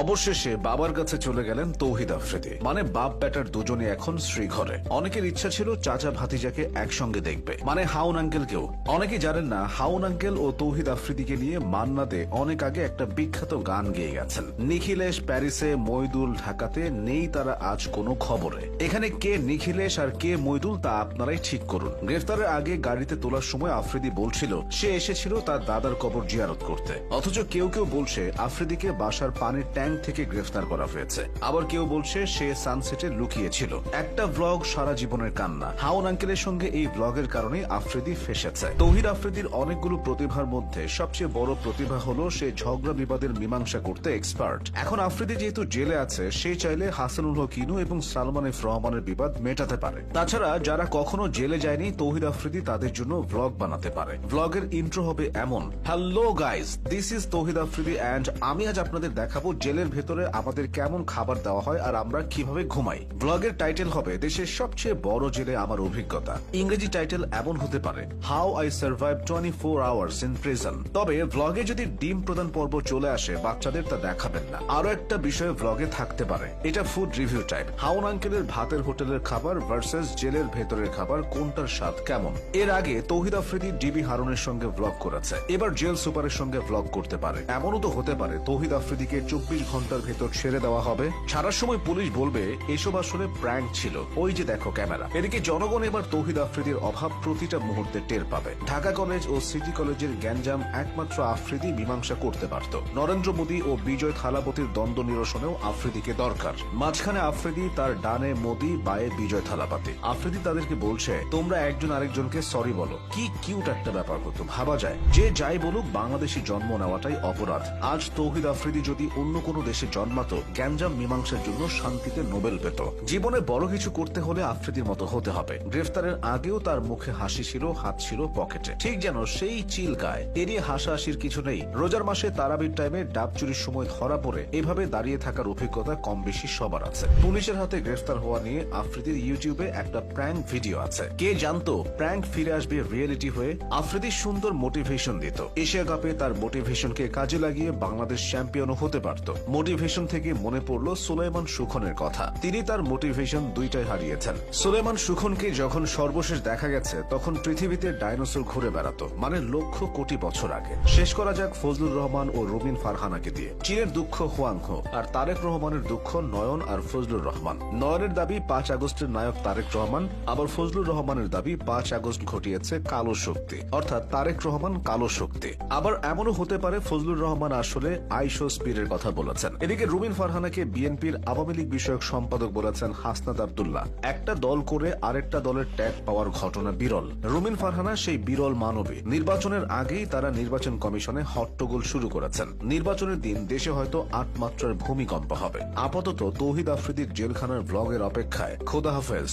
অবশেষে বাবার কাছে চলে গেলেন তৌহিদ আফ্রিদি। মানে বাপ বেটার দুজনে এখন শ্রীঘরে। অনেকের ইচ্ছা ছিল চাচা ভাতিজাকে একসঙ্গে দেখবে, মানে হাউন আঙ্কেলকেও। অনেকে জানেন না, হাউন আঙ্কেল ও তৌহিদ আফ্রিদিকে নিয়ে মান্না দে অনেক আগে একটা বিখ্যাত গান গেয়ে গেছেন। নিখিলেশ প্যারিসে, মইদুল ঢাকাতে, নেই তারা আজ কোনো খবরে। এখানে কে নিখিলেশ আর কে মইদুল তা আপনারাই ঠিক করুন। গ্রেফতারের আগে গাড়িতে তোলার সময় আফ্রিদি বলছিল সে এসেছিল তার দাদার কবর জিয়ারত করতে। অথচ কেউ কেউ বলছে আফ্রিদিকে বাসার পানির ট্যাঙ্ক থেকে গ্রেফতার করা হয়েছে। আবার কেউ বলছে সে সানসেটে লুকিয়েছিল। একটা ব্লগ সারা জীবনের কান্না। হাউন আঙ্কেলের সঙ্গে এই ব্লগের কারণে আফ্রিদি ফেসেছে। তৌহিদ আফ্রিদির অনেকগুলো প্রতিভার মধ্যে সবচেয়ে বড় প্রতিভা হলো সে ঝগড়া বিবাদের মীমাংসা করতে এক্সপার্ট। এখন আফ্রিদি যেহেতু জেলে আছে, সে চাইলে হাসানুল হক ইনু এবং সালমান এফ রহমানের বিবাদ মেটাতে পারে। তাছাড়া যারা কখনো জেলে যায়নি, তৌহিদ আফ্রিদি তাদের জন্য ব্লগ বানাতে পারে। ব্লগের ইন্ট্রো হবে এমন: hello guys, this is Tauhid Afridi and আমি আজ আপনাদের দেখাবো জেলের ভেতরে আমাদের কেমন খাবার দেওয়া হয় আর আমরা কিভাবে ঘুমাই। ব্লগের টাইটেল হবে দেশের সবচেয়ে বড় জেলে আমার অভিজ্ঞতা। ইংরেজি টাইটেল এমন হতে পারে how I survive 24 hours in prison. তবে ব্লগে যদি ডিম প্রদান পর্ব চলে আসে, বাচ্চাদের তা দেখাবেন না। আরো একটা বিষয় ব্লগে থাকতে পারে, এটা ফুড রিভিউ টাইপ। হাউন আঙ্কেলের ভাতের হোটেলের খাবার ভার্সেস জেলের ভেতরের খাবার, কোনটার স্বাদ কেমন। এর আগে তৌহিদ আফ্রিদি ডিবি হারুনের সঙ্গে ব্লগ করেছে, এবার জেল সুপারের সঙ্গে ব্লগ করতে পারে। এমনও তো হতে পারে তৌহিদ আফ্রিদিকে 24 ঘন্টার ভেতর ছেড়ে দেওয়া হবে। ছাড়ার সময় পুলিশ বলবে এসব আসলে প্র্যাঙ্ক ছিল, ওই যে দেখো ক্যামেরা। এদিকে জনগণ এবার তৌহিদ আফ্রিদির অভাব প্রতিটা মুহূর্তে টের পাবে। ঢাকা কলেজ ও সিটি কলেজের গ্যাঞ্জাম একমাত্র আফ্রিদি মীমাংসা করতে পারত। নরেন্দ্র মোদী ও বিজয় থালাপতির দ্বন্দ্ব নিরসনেও আফ্রিদিকে দরকার। মাঝখানে আফ্রিদি, তার ডানে মোদী, বায়ে বিজয় থালাপতি। আফ্রিদি তাদেরকে বলছে তোমরা একজন আরেকজনকে সরি বলো। কি কিউট একটা ব্যাপার হতো, ভাবা যায়। যে যাই বলুক, বাংলাদেশি জন্ম নেওয়াটাই অপরাধ। আজ তৌহিদ আফ্রিদি যদি অন্য কোনো দেশে জন্মাতো, গ্যাঞ্জাম মীমাংসার জন্য শান্তিতে নোবেল পেত। জীবনে বড় কিছু করতে হলে আফ্রিদির মতো হতে হবে। গ্রেফতারের আগেও তার মুখে হাসি ছিল, হাত ছিল পকেটে, ঠিক যেন সেই চিল গায়। এড়িয়ে হাসাহাসির কিছু নেই। রোজার মাসে তারাবির টাইমে ডাব চুরির সময় ধরা পড়ে এভাবে দাঁড়িয়ে থাকার অভিজ্ঞতা কম বেশি সবার আছে। পুলিশের হাতে গ্রেফতার হওয়া নিয়ে আফ্রিদির ইউটিউবে একটা প্র্যাঙ্ক ভিডিও আছে। কে জানতো প্র্যাঙ্ক ফিরে আসবে রিয়েলিটি হয়ে। আফ্রিদি সুন্দর মোটিভেশন দিত। এশিয়া কাপে তার মোটিভেশনকে কাজে লাগিয়ে বাংলাদেশ চ্যাম্পিয়নও হতে পারত। মোটিভেশন থেকে মনে পড়লো সুলাইমান সুখনের কথা। তিনি তার মোটিভেশন দুইটাই হারিয়েছেন। সুলাইমান সুখনকে যখন সর্বশেষ দেখা গেছে, তখন পৃথিবীতে ডাইনোসর ঘুরে বেড়াতো, মানে লক্ষ কোটি বছর আগে। শেষ করা যাক ফজলুর রহমান ও রুমিন ফারহানাকে দিয়ে। চীনের দুঃখ হুয়াংহো আর তারেক রহমানের দুঃখ নয়ন আর ফজলুর রহমান। নয়নের দাবি 5 আগস্টের নায়ক তারেক রহমান, আবার ফজলুর রহমানের দাবি 5 আগস্ট ঘটিয়েছে কালো শক্তি, অর্থাৎ তারেক রহমান কালো শক্তি। আবার এমনও হতে পারে ফজলুর রহমান আসলে আইশো স্পিরের কথা বলেছেন। এদিকে রুমিন ফারহানাকে বিএনপির আওয়ামী লীগ বিষয়ক সম্পাদক বলেছেন হাসনাত আব্দুল্লাহ। একটা দল করে আরেকটা দলের ট্যাগ পাওয়ার ঘটনা বিরল। রুমিন ফারহানা সেই বিরল মানবী। নির্বাচনের আগেই তারা নির্বাচন কমিশনে হট্টগোল শুরু করেছেন। নির্বাচনের দিন দেশে হয়তো 8 মাত্রার ভূমিকম্প হবে। আপাতত তৌহিদ আফ্রিদির জেলখানার ব্লগের অপেক্ষায়। খোদা হাফেজ।